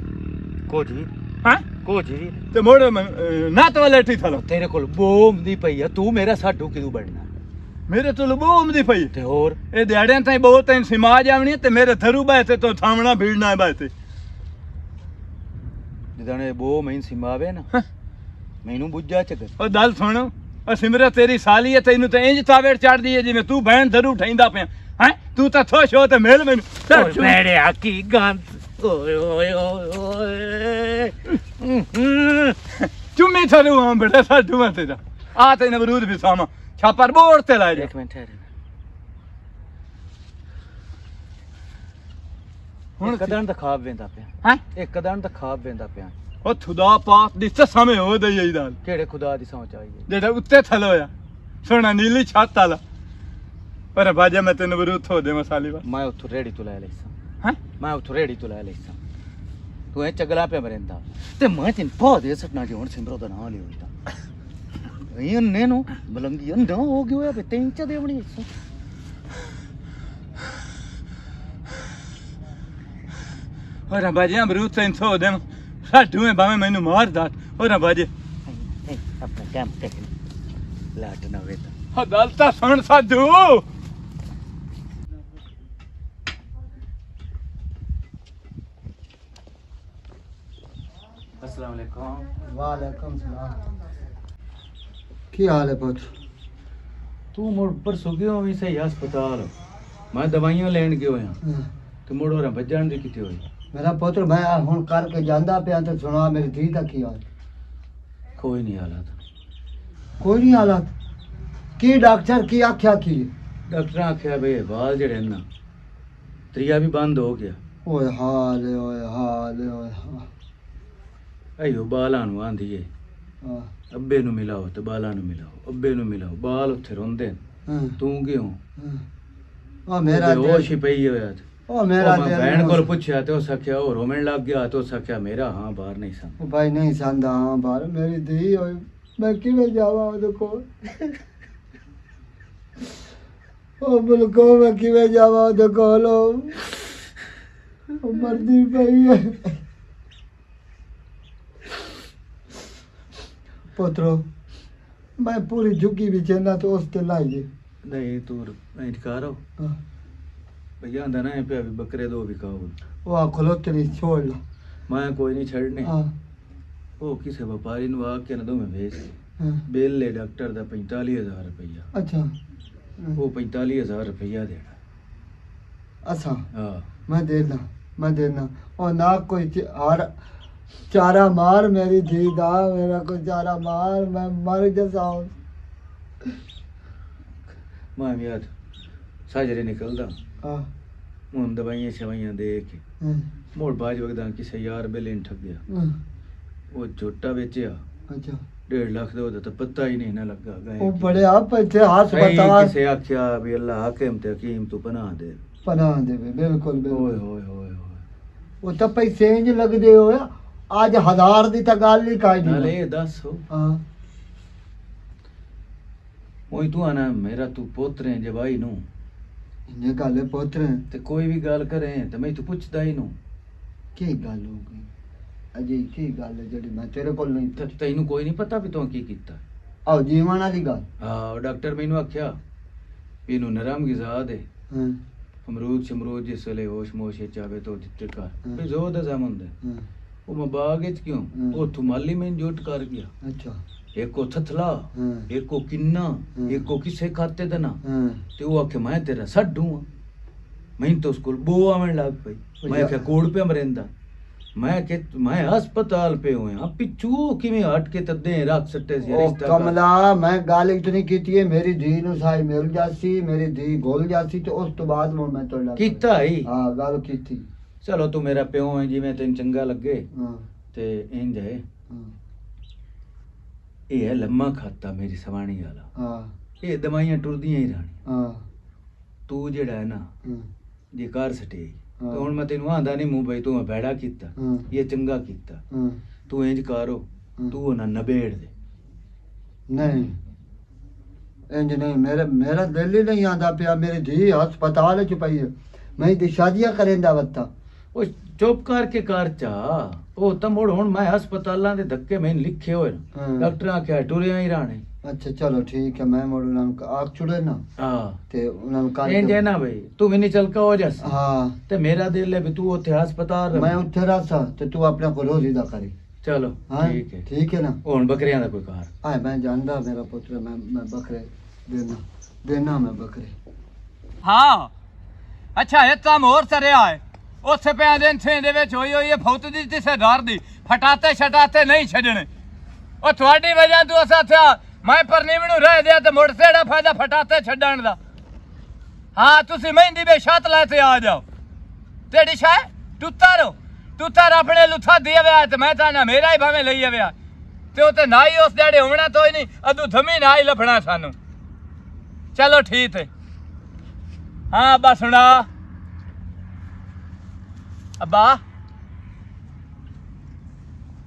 कुछ भी ਹੈ कुछ भी ਤੇ ਮੋੜ ਨੱਤ ਵਾਲੇ ਟੀ ਥਲੋ तेरे कोल बोम दी पई है तू मेरा साडू किदू बनना ਮੇਰੇ ਤੋਂ ਲਬੂਮ ਦੀ ਪਈ ते और ਇਹ ਦਿਹਾੜਿਆਂ ਤਾਈਂ ਬਹੁਤ ਤੈਨੂੰ ਸਿਮਾ ਜਾਵਣੀ ਤੇ ਮੇਰੇ ਥਰੂ ਬਾਏ ਤੇ ਤੋਂ ਥਾਮਣਾ ਭੀੜਨਾ ਹੈ ਬਾਏ ਤੇ जिदने बो महीन सिमावे ना मैनू बुझा चक ਉਹ ਦਲ ਸੁਣ ਉਹ ਸਿਮਰਾ ਤੇਰੀ ਸਾਲੀ ਹੈ ਤੈਨੂੰ ਤਾਂ ਇੰਜ ਤਾਵੇੜ ਚੜਦੀ ਹੈ ਜਿਵੇਂ ਤੂੰ ਭੈਣ ਧਰੂ ਠੈਂਦਾ ਪਿਆ ਹੈ ਤੂੰ ਤਾਂ ਥੋਸ਼ ਹੋ ਤੇ ਮਿਲ ਮੈਨੂੰ मेरे आकी गंद ओए ओए ओए ਚੁੰਮੀ ਥਰੂ ਆਮ ਬੜਾ ਸਾਡੂ ਮੈਂ ਤੇਰਾ ਆ ਤੇ ਨਵਰੂਦ ਵੀ ਸਾਮਾ ਛਾਪਰ ਬੋੜ ਤੇ ਲਾਇ ਜਾ एक मिनट ठहर ਹੁਣ कदन दा खाब वेंदा पिया ਹੈ एक कदन दा खाब वेंदा पिया ਉਹ ਖੁਦਾ ਪਾਕ ਦੀ ਸਮੇਂ ਹੋ ਦਈ ਇਹਦਾ केड़े खुदा दी सौं चाहिए ਜਿਹੜਾ ਉੱਤੇ ਥਲੋਇਆ ਸੋਹਣਾ ਨੀਲੀ ਛੱਤ ਵਾਲਾ ਪਰ ਬਾਜਾ ਮੈਂ ਤੈਨੂੰ ਬਰੂਥ ਹੋ ਦੇ ਮਸਾਲੀ ਵਾ मैं उथों रेडी तो लै लैसा ਹੈ मैं उथों रेडी तो लै लैसा तू ए चगला पे मरेंदा ते मैं तेन पा दे सटना जो हुण सिमरो दा नाम लियोंदा ਇਹ ਅੰਨੇ ਨੂੰ ਬਲੰਗੀ ਅੰਡਾ ਹੋ ਗਿਆ ਹੋਇਆ ਬੇ ਤਿੰਨ ਚ ਦੇਵਣੀ ਇਸ ਹੋਰ ਬਾਜੇ ਅਮਰੂਦ ਤੈਨੂੰ ਹੋ ਦੇ ਸਾਡੂ ਹੈ ਭਾਵੇਂ ਮੈਨੂੰ ਮਾਰ ਦਾਤ ਹੋਰ ਬਾਜੇ ਆਪਣਾ ਕੰਮ ਤੇ ਲਾਟ ਨਾ ਵੇ ਹਾਂ ਗੱਲ ਤਾਂ ਸੁਣ ਸਾਡੂ अस्सलाम वालेकुम वालेकुम सलाम ਕੀ ਹਾਲ ਹੈ ਪੁੱਤ तू मुड़ पर सुगियो भी सही अस्पताल मैं दवाइयां लेन गयो हां ते मुड़ होरा भजन दी किते होई ਮੇਰਾ ਪੁੱਤਰ ਮੈਂ ਆਹ ਹੁਣ ਕਰਕੇ ਜਾਂਦਾ ਪਿਆ ਤੇ ਸੁਣਾ ਮੇਰੀ ਧੀ ਦਾ ਕੀ ਹਾਲ कोई नहीं हालत ਕੋਈ ਨਹੀਂ ਹਾਲਾਤ ਕੀ ਡਾਕਟਰ ਕੀ ਆਖਿਆ ਕੀ डॉक्टर आख्या बे बाल जेड़े ना त्रिया भी बंद हो गया ਓਏ ਹਾਲ ਓਏ ਹਾਲ ਓਏ ਹਾਂ अयो बालां नु आंदी है ਹਾਂ अब्बे नु मिलाओ ते बालां नु मिलाओ अब्बे नु मिलाओ बाल उत्थे रोंदे ਹਾਂ तू क्यों ਉਹ ਮੇਰਾ होश ही पई होया ਉਹ ਮੇਰਾ मैं भैन को पूछया ते उस आख्या ओ रोमन लग गया तो उस आख्या मेरा हां बाहर नहीं सन ਉਹ ਭਾਈ ਨਹੀਂ ਸੰਦਾ ਹਾਂ ਬਾਹਰ ਮੇਰੀ ਧੀ ਹੋਈ ਮੈਂ ਕਿਵੇਂ ਜਾਵਾਂ ਉਹਦੇ ਕੋਲ ਉਹ ਬਿਲਕੁਲ ਮੈਂ ਕਿਵੇਂ ਜਾਵਾਂ ਉਹਦੇ ਕੋਲ ਉਹ ਮਰਦੀ ਪਈ ਹੈ ਪੁੱਤਰੋ ਮੈਂ ਪੂਰੀ ਝੁੱਗੀ ਵਿੱਚ ਇਹਨਾਂ ਤੋਂ ਉਸ ਤੇ ਲਾਈਏ नहीं तू इंतकार हो ਹਾਂ, भैया आंदा ना पे अभी बकरे दो भी खाओ ਉਹ ਆ ਖਲੋਤੇ ਨਹੀਂ ਛੋੜ ਲਾ मैं कोई नहीं छड़ने ਹਾਂ ओ किसे व्यापारी नु आके ना दो मैं भेज ਹਾਂ बिल ले डॉक्टर दा 45000 रुपया ਅੱਛਾ वो 45000 रुपया देना ਅੱਛਾ हां मैं देना और ना कोई हार चारा मार मेरी धी दा मेरा कोई चारा मार मैं मर जैसा हूँ मैं भी याद साजरे निकलदा हाँ, हुन दवाइयां शवाइयां दे के हाँ, मोड़ बाज वगदा किसे यार बिल इन ठग गया हाँ, वो झोटा बेचया ਅੱਛਾ 1.5 ਲੱਖ ਦਾ ਉਹਦਾ ਤਾਂ ਪਤਾ ਹੀ ਨਹੀਂ ਨਾ ਲੱਗਾ ਗਏ ਉਹ ਬੜੇ ਆਪ ਇੱਥੇ ਹਸਪਤਾਲ ਕਿਸੇ ਆਖਿਆ ਵੀ ਅੱਲਾ ਹਾਕਿਮ ਤੇ ਹਕੀਮ ਤੂੰ ਪਨਾਹ ਦੇ ਪਨਾਹ ਦੇਵੇ ਬਿਲਕੁਲ ਓਏ ਬਿਲਕੁਲ ਹੋਏ ਹੋਏ ਹੋਏ ਉਹ ਤਾਂ ਪੈਸੇ ਇੰਜ ਲੱਗਦੇ ਹੋਏ ਅੱਜ 1000 ਦੀ ਤਾਂ ਗੱਲ ਹੀ ਕਾਇ ਨਾਲੇ ਨਹੀਂ ਇਹ ਦੱਸ ਹਾਂ ਉਹੀ ਤੂੰ ਆਣਾ ਮੇਰਾ ਤੂੰ ਪੋਤਰੇ ਜਵਾਈ ਨੂੰ ਇਹ ਗੱਲ ਹੈ ਪੁੱਤਰ ਤੇ ਕੋਈ ਵੀ ਗੱਲ ਕਰੇ ਤੇ ਮੈਂ ਤੂੰ ਪੁੱਛਦਾ ਹੀ ਨੂੰ ਕੀ ਗੱਲ ਹੋ ਗਈ ਅਜੀ ਕੀ ਗੱਲ ਹੈ ਜਿਹੜੀ ਮੈਂ ਤੇਰੇ ਕੋਲ ਨਹੀਂ ਤੇ ਤੈਨੂੰ ਕੋਈ ਨਹੀਂ ਪਤਾ ਵੀ ਤੂੰ ਕੀ ਕੀਤਾ ਆਹ ਜੀਵਨ ਵਾਲੀ ਗੱਲ ਹਾਂ ਡਾਕਟਰ ਮੈਨੂੰ ਆਖਿਆ ਵੀ ਇਹਨੂੰ ਨਰਮ ਗਿਜ਼ਾ ਦੇ ਹਾਂ ਅਮਰੂਦ ਸ਼ਮਰੂਦ ਜਿਸ ਵੇਲੇ ਹੋਸ਼ ਮੋਸ਼ ਚਾਵੇ ਤੋ ਦਿੱਤੇ ਕਰ ਹਾਂ। ਵੀ ਜ਼ੋਰ ਦਾ ਜ਼ਮਨ ਦੇ ਹਾਂ ਉਹ ਮੈਂ ਬਾਗ ਵਿੱਚ ਕਿਉਂ ਹਾਂ। ਉਹ ਥੁਮਾਲੀ ਮੈਨੂੰ ਜੁੱਟ ਕਰ ਗਿਆ ਅੱਛਾ ਇੱਕ ਕੋ ਥਥਲਾ ਹਾਂ ਇੱਕ ਕੋ ਕਿੰਨਾ ਹਾਂ। ਇੱਕ ਕੋ ਕਿਸੇ ਖਾਤੇ ਦਾ ਨਾ ਹਾਂ ਤੇ ਉਹ ਆਖੇ ਮੈਂ ਤੇਰਾ ਸਾਡੂ ਆ ਮੈਂ ਤਾਂ ਸਕੂਲ ਬੋ ਆਵਣ ਲੱਗ ਪਈ ਮੈਂ ਆਖਿਆ ਕੋੜ पे ਮਰਿੰਦਾ मैं अस्पताल पे होया पिछू किवें हट के तदे रख सट्टे सी ਉਹ रिश्ता ਕਮਲਾ ਮੈਂ ਗੱਲ ਇਤਨੀ ਕੀਤੀ ਹੈ ਮੇਰੀ ਧੀ ਨੂੰ ਸਾਈ ਮਿਲ ਜਾਸੀ ਮੇਰੀ ਧੀ ਗੋਲ ਜਾਸੀ ਤੇ ਉਸ ਤੋਂ ਬਾਅਦ ਮੈਂ ਤੁਹਾਡਾ ਕੀਤਾ ਹੀ ਹਾਂ ਗੱਲ ਕੀਤੀ ਚਲੋ ਤੂੰ ਮੇਰਾ ਪਿਓ ਹੈ ਜਿਵੇਂ ਤੈਨੂੰ ਚੰਗਾ ਲੱਗੇ ਹਾਂ ਤੇ ਇੰਜ ਹੈ ਹਾਂ ਇਹ ਹੈ ਲੰਮਾ ਖਾਤਾ ਮੇਰੀ ਸਵਾਣੀ ਵਾਲਾ ਹਾਂ ਇਹ ਦਵਾਈਆਂ ਟੁਰਦੀਆਂ ਹੀ ਰਹਿਣੀ ਹਾਂ ਤੂੰ ਜਿਹੜਾ ਹੈ ਨਾ ਹਾਂ ਜੇ ਕਰ ਸਟੇ ਹਾਂ। ਤੇ ਹੁਣ ਮੈਂ ਤੈਨੂੰ ਆਂਦਾ ਨਹੀਂ ਮੂੰਹ ਬਈ ਤੂੰ ਮੈਂ ਬੈੜਾ ਕੀਤਾ ਹਾਂ। ਇਹ ਚੰਗਾ ਕੀਤਾ ਹਾਂ ਤੂੰ ਇੰਜ ਕਰੋ ਹਾਂ। ਤੂੰ ਉਹਨਾਂ ਨਬੇੜ ਦੇ ਨਹੀਂ ਇੰਜ ਨਹੀਂ ਮੇਰਾ ਦਿਲ ਹੀ ਨਹੀਂ ਆਂਦਾ ਪਿਆ ਮੇਰੀ ਧੀ ਹਸਪਤਾਲ ਚ ਪਈ ਹੈ ਮੈਂ ਦੀ ਸ਼ਾਦੀਆਂ ਕਰੇਂਦਾ ਵਤਾ ਉਹ ਚੁੱਪ ਕਰਕੇ ਕਰ ਚਾ ਉਹ ਤਾਂ ਮੁੜ ਹੁਣ ਮੈਂ ਹਸਪਤਾਲਾਂ ਦੇ ਧੱਕੇ ਮੈਨੂੰ ਲਿਖੇ ਹੋਏ ਨੇ। ਹਾਂ। ਡਾਕਟਰਾਂ ਆਖਿਆ ਟੁਰਿਆ ਹੀ ਰਾਣੇ ਅੱਛਾ ਚਲੋ ਠੀਕ ਹੈ ਮੈਂ ਮੋੜ ਉਹਨਾਂ ਨੂੰ ਆਖ ਚੁੜੇ ਨਾ ਹਾਂ ਤੇ ਉਹਨਾਂ ਨੂੰ ਕੱਲ ਇੰਜ ਹੈ ਨਾ ਬਈ ਤੂੰ ਵੀ ਨਹੀਂ ਚਲਕਾ ਹੋ ਜਾਸ ਹਾਂ ਤੇ ਮੇਰਾ ਦਿਲ ਹੈ ਵੀ ਤੂੰ ਉੱਥੇ ਹਸਪਤਾਲ ਮੈਂ ਰਹ ਉੱਥੇ ਰਹਾ ਤੇ ਤੂੰ ਆਪਣੇ ਕੋਲ ਰੋਜ਼ੀ ਦਾ ਕਰੀ ਚਲੋ ਹਾਂ ਠੀਕ ਹੈ ਨਾ ਹੁਣ ਬੱਕਰੀਆਂ ਦਾ ਕੋਈ ਕਾਰ ਆਏ ਮੈਂ ਜਾਣਦਾ ਮੇਰਾ ਪੁੱਤਰ ਮੈਂ ਬੱਕਰੇ ਦੇਣਾ ਮੈਂ ਬੱਕਰੇ ਹਾਂ ਅੱਛਾ ਇਹ ਕੰਮ ਹੋਰ ਸਰਿਆ ਹੈ ਉੱਥੇ ਪਿਆ ਦਿਨ ਛੇ ਦੇ ਵਿੱਚ ਹੋਈ ਹੋਈ ਹੈ ਫੌਤ ਦੀ ਕਿਸੇ ਡਰ ਦੀ ਫਟਾਤੇ ਛਟਾਤੇ ਨਹੀਂ ਛੱਡਣੇ ਉਹ ਤੁਹਾਡੀ ਵਜ੍ਹਾ ਤੋਂ ਅਸਾਂ ਥਿਆ ਮੈਂ ਪਰਨੀਵ ਨੂੰ ਰਹਿ ਦਿਆ ਤੇ ਮੁੜ ਸੇੜਾ ਫਾਇਦਾ ਫਟਾਤੇ ਛੱਡਣ ਦਾ ਹਾਂ ਤੁਸੀਂ ਮਹਿੰਦੀ ਦੇ ਛੱਤ ਲੈ ਤੇ ਆ ਜਾਓ ਤੇੜੀ ਸ਼ਾਇ ਤੁੱਤਰ ਆਪਣੇ ਲੁੱਥਾ ਦੇ ਆਇਆ ਤੇ ਮੈਂ ਤਾਂ ਨਾ ਮੇਰਾ ਹੀ ਭਾਵੇਂ ਲਈ ਆਇਆ ਤੇ ਉਹ ਤੇ ਨਾ ਹੀ ਉਸ ਦਿਹਾੜੇ ਹੋਣਾ ਤੋਈ ਨਹੀਂ ਅਦੂ ਧਮੀ ਨਾ ਹੀ ਲਫਣਾ ਸਾਨੂੰ ਚਲੋ ਠੀਕ ਹੈ ਹਾਂ ਅੱਬਾ ਸੁਣਾ ਅੱਬਾ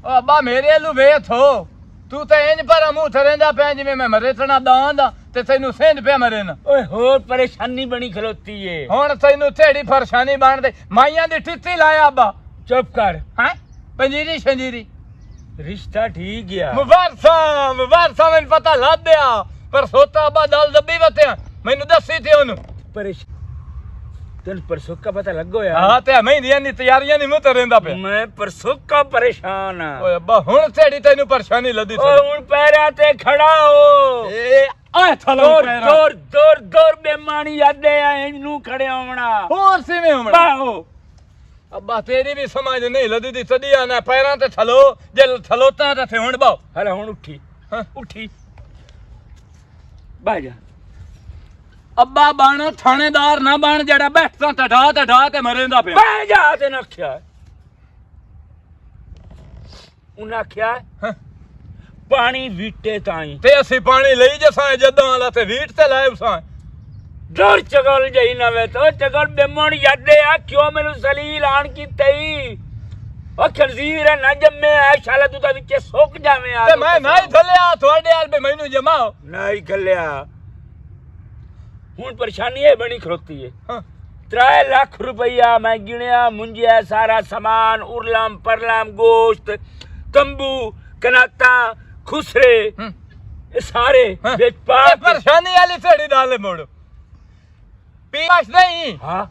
ਉਹ ਅੱਬਾ ਮੇਰੇ ਵੱਲੋਂ ਵੇਥੋ ਤੂੰ ਤਾਂ ਇੰਜ ਪਰ ਮੂੰਹ ਥਰੇਂਦਾ ਪਿਆ ਜਿਵੇਂ ਮੈਂ ਮਰੇ ਤਣਾ ਦਾਂਦਾ ਤੇ ਤੈਨੂੰ ਸਿੰਧ ਪਿਆ ਮਰੇ ਨਾ ਓਏ ਹੋਰ ਪਰੇਸ਼ਾਨੀ ਬਣੀ ਖਲੋਤੀ ਏ ਹੁਣ ਤੈਨੂੰ ਥੇੜੀ ਪਰੇਸ਼ਾਨੀ ਬਣਦੇ ਮਾਈਆਂ ਦੀ ਠਿੱਤੀ ਲਾਇਆ ਅੱਬਾ ਚੁੱਪ ਕਰ ਹੈ ਪੰਜੀਰੀ ਸ਼ੰਜੀਰੀ ਰਿਸ਼ਤਾ ਠੀਕ ਗਿਆ ਮੁਬਾਰਸਾ ਮੈਨੂੰ ਪਤਾ ਲੱਗ ਗਿਆ ਪਰ ਸੋਤਾ ਅੱਬਾ ਦਲ ਦੱਬੀ ਵਤਿਆ ਮੈਨੂੰ ਦੱਸੀ ਤੇ ਉਹਨੂੰ ਤੈਨੂੰ ਪਰਸੋਂ ਕਾ ਪਤਾ ਲੱਗ ਗਿਆ ਹਾਂ ਤੇ ਮਹਿੰਦੀਆਂ ਦੀ ਤਿਆਰੀਆਂ ਨਹੀਂ ਮੁੱਤ ਰਹਿੰਦਾ ਪਿਆ ਮੈਂ ਪਰਸੋਂ ਕਾ ਪਰੇਸ਼ਾਨ ਆ ਓਏ ਅੱਬਾ ਹੁਣ ਥੇੜੀ ਤੈਨੂੰ ਪਰੇਸ਼ਾਨੀ ਲੱਦੀ ਓਏ ਹੁਣ ਪੈਰਾਂ ਤੇ ਖੜਾ ਹੋ ਏ ਆ ਥਲੋ ਦੌਰ ਬੇਮਾਨੀ ਯਾਦੇ ਆ ਇਹਨੂੰ ਖੜੇ ਹੋਣਾ ਹੋਰ ਸਿਵੇਂ ਹੁਣ ਬਾਹੋ ਅੱਬਾ ਤੇਰੀ ਵੀ ਸਮਝ ਨਹੀਂ ਲੱਦੀ ਦੀ ਸਦੀਆਂ ਨਾ ਪੈਰਾਂ ਤੇ ਥਲੋ ਜੇ ਥਲੋਤਾ ਤੇ ਹੁਣ ਬਾਓ ਹਲੇ ਹੁਣ ਉੱਠੀ ਉੱਠੀ ਬਾਜਾ ਅੱਬਾ ਬਣ ਥਾਣੇਦਾਰ ਨਾ ਬਣ ਜਿਹੜਾ ਬੈਠਦਾ ਟਢਾ ਤੇ ਮਰੇਂਦਾ ਪਿਆ ਬਹਿ ਜਾ ਤੇ ਨਖਿਆ ਉਹਨਾਂ ਆਖਿਆ ਪਾਣੀ ਵੀਟੇ ਤਾਈ ਤੇ ਅਸੀਂ ਪਾਣੀ ਲਈ ਜਸਾਂ ਜਦਾਂ ਵਾਲਾ ਤੇ ਵੀਟ ਤੇ ਲਾਇਬ ਸਾਂ ਦੌੜ ਚਗਲ ਜਈ ਨਾ ਵੇ ਤੋ ਚਗਲ ਬੇਮਣ ਯਾਦੇ ਆ ਕਿਉਂ ਮੈਨੂੰ ਸਲੀਲ ਆਣ ਕੀ ਤਈ ਉਹ ਖਨਜ਼ੀਰ ਹੈ ਨਾ ਜੰਮੇ ਆ ਸ਼ਾਲਾ ਤੂੰ ਤਾਂ ਵਿੱਚ ਸੁੱਕ ਜਾਵੇਂ ਆ ਤੇ ਮੈਂ ਨਹੀਂ ਥੱਲਿਆ ਤੁਹਾਡੇ ਹਾਲ ਵੀ ਮੈਨੂੰ ਜਮਾਓ ਨਹੀਂ ਖੱਲਿਆ ਹੁਣ ਪਰੇਸ਼ਾਨੀ ਇਹ ਬਣੀ ਖਲੋਤੀ ਏ 3 ਲੱਖ ਰੁਪਈਆ ਮੈਂ ਗਿਣਿਆ ਮੁੰਜਿਆ ਸਾਰਾ ਸਮਾਨ ਉਰਲਮ ਪਰਲਮ ਗੋਸ਼ਤ ਤੰਬੂ ਕਨਾਤਾ ਖੁਸਰੇ ਇਹ ਸਾਰੇ ਵਿੱਚ ਪਾ ਕੇ ਪਰੇਸ਼ਾਨੀ ਵਾਲੀ ਥੇੜੀ ਨਾਲ ਮੋੜ ਪੀਸ਼ ਨਹੀਂ ਹਾਂ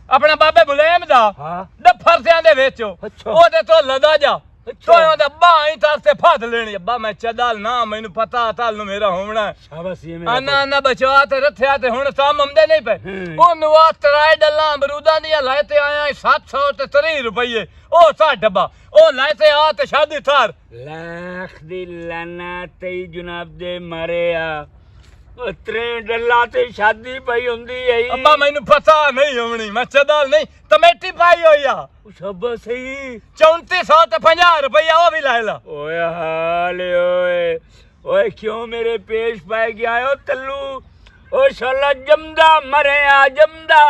ਆਪਣਾ ਬਾਬੇ ਬੁਲੇਮ ਦਾ ਹਾਂ ਡੱਫਰਸਿਆਂ ਦੇ ਵਿੱਚ ਅੱਛਾ। ਉਹਦੇ ਤੋਂ ਲਦਾ ਜਾ ਅੱਛਾ। ਤੋਇਆਂ ਦਾ ਬਾਹ ਹੀ ਤਰਸੇ ਫਾਦ ਲੈਣੀ ਅੱਬਾ ਮੈਂ ਚਦਲ ਨਾ ਮੈਨੂੰ ਪਤਾ ਤਲ ਨੂੰ ਮੇਰਾ ਹੋਣਾ ਸ਼ਾਬਾਸ਼ ਇਹ ਮੇਰਾ ਆਨਾ ਬਚਵਾ ਤੇ ਰੱਥਿਆ ਤੇ ਹੁਣ ਸਾਮ ਆਉਂਦੇ ਨਹੀਂ ਪਏ ਉਹਨੂੰ ਆ ਤਰਾਏ ਡੱਲਾਂ ਅਮਰੂਦਾਂ ਦੀਆਂ ਲੈ ਤੇ ਆਇਆ 730 ਰੁਪਏ ਉਹ ਸਾ ਡੱਬਾ ਉਹ ਲੈ ਤੇ ਆ ਤੇ ਸ਼ਾਦੀ ਥਾਰ ਲੱਖ ਦੀ ਲਾਨਾ ਤੇ ਜਨਾਬ ਦੇ ਮਾਰੇ ਆ त्रे डल्ला ते शादी पई हुंदी है अब्बा मैनू पता नहीं होनी मैं चदल नहीं कमेटी पाई होई आ सब सही 3400 ते 50 रुपया वो भी ला ला ओए हाल ओए ओए क्यों मेरे पेश पाए गया हो तल्लू ओ शाला जमदा मरे आ जमदा